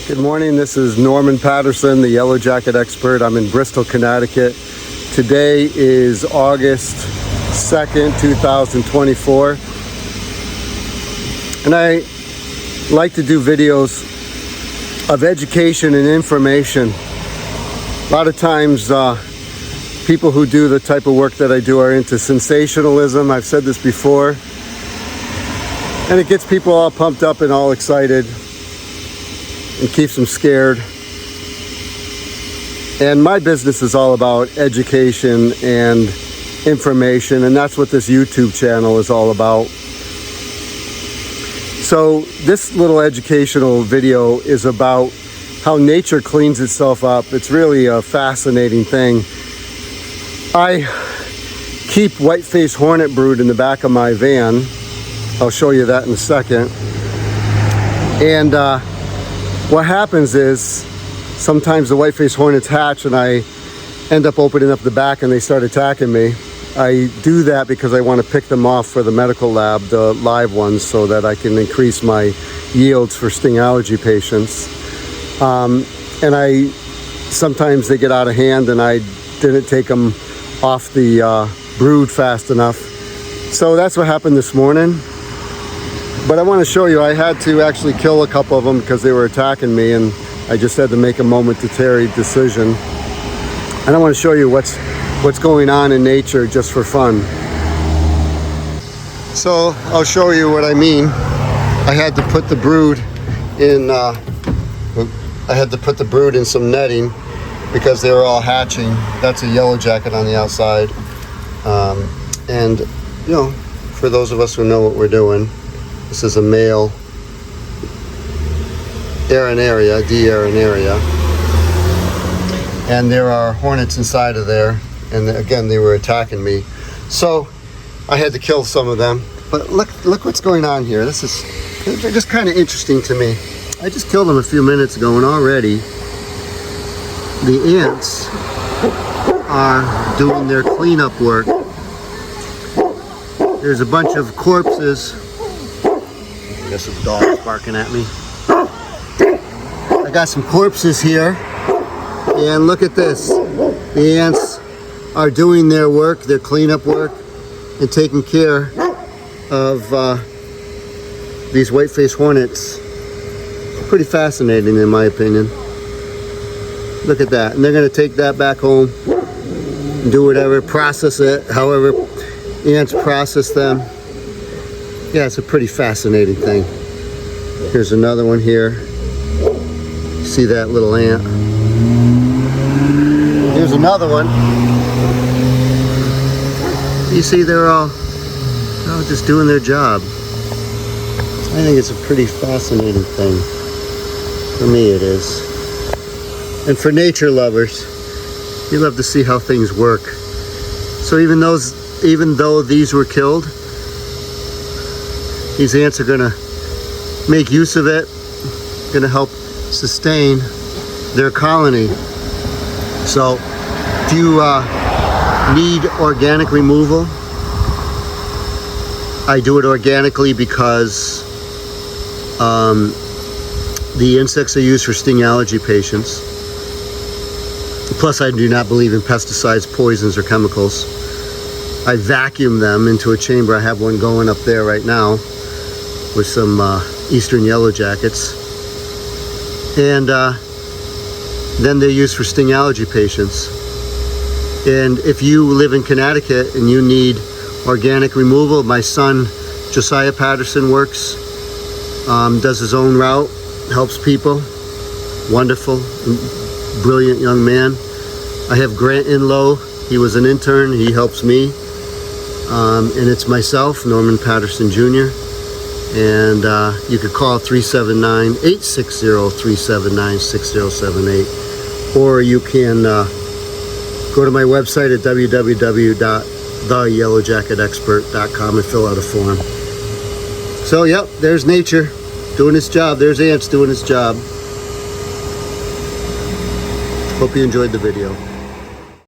Good morning, this is Norman Patterson, the YellowJacket Expert. I'm in Bristol, Connecticut. Today is August 2nd, 2024. And I like to do videos of education and information. A lot of times people who do the type of work that I do are into sensationalism. I've said this before. And it gets people all pumped up and all excited and keeps them scared. And my business is all about education and information, and that's what this YouTube channel is all about. So this little educational video is about how nature cleans itself up. It's really a fascinating thing. I keep white-faced hornet brood in the back of my van. I'll show you that in a second. And what happens is sometimes the white-faced hornets hatch and I end up opening up the back and they start attacking me. I do that because I want to pick them off for the medical lab, the live ones, so that I can increase my yields for sting allergy patients. And sometimes they get out of hand and I didn't take them off the brood fast enough. So that's what happened this morning. But I want to show you, I had to actually kill a couple of them because they were attacking me, and I just had to make a momentary decision. And I want to show you what's going on in nature just for fun. So I'll show you what I mean. I had to put the brood in some netting because they were all hatching. That's a yellow jacket on the outside. And you know, for those of us who know what we're doing, this is a male Aranaria, D. Aranaria. And there are hornets inside of there. And again, they were attacking me. So I had to kill some of them. But look what's going on here. This is just kind of interesting to me. I just killed them a few minutes ago, and already the ants are doing their cleanup work. There's a bunch of corpses. I got some dogs barking at me. I got some corpses here, and look at this. The ants are doing their work, their cleanup work, and taking care of these white-faced hornets. Pretty fascinating in my opinion. Look at that. And they're going to take that back home and do whatever, process it, however ants process them. Yeah, it's a pretty fascinating thing. Here's another one here. See that little ant? Here's another one. You see, they're all just doing their job. I think it's a pretty fascinating thing. For me, it is. And for nature lovers, you love to see how things work. So even though these were killed, these ants are gonna make use of it, gonna help sustain their colony. So if you need organic removal, I do it organically because the insects are used for sting allergy patients. Plus, I do not believe in pesticides, poisons, or chemicals. I vacuum them into a chamber. I have one going up there right now with some eastern yellow jackets. And then they're used for sting allergy patients. And if you live in Connecticut and you need organic removal, my son Josiah Patterson works, does his own route, helps people. Wonderful, brilliant young man. I have Grant Inlow. He was an intern. He helps me. And it's myself, Norman Patterson Jr. And you could call 379-860-379-6078. Or you can go to my website at www.theyellowjacketexpert.com and fill out a form. So, yep, there's nature doing its job. There's ants doing its job. Hope you enjoyed the video.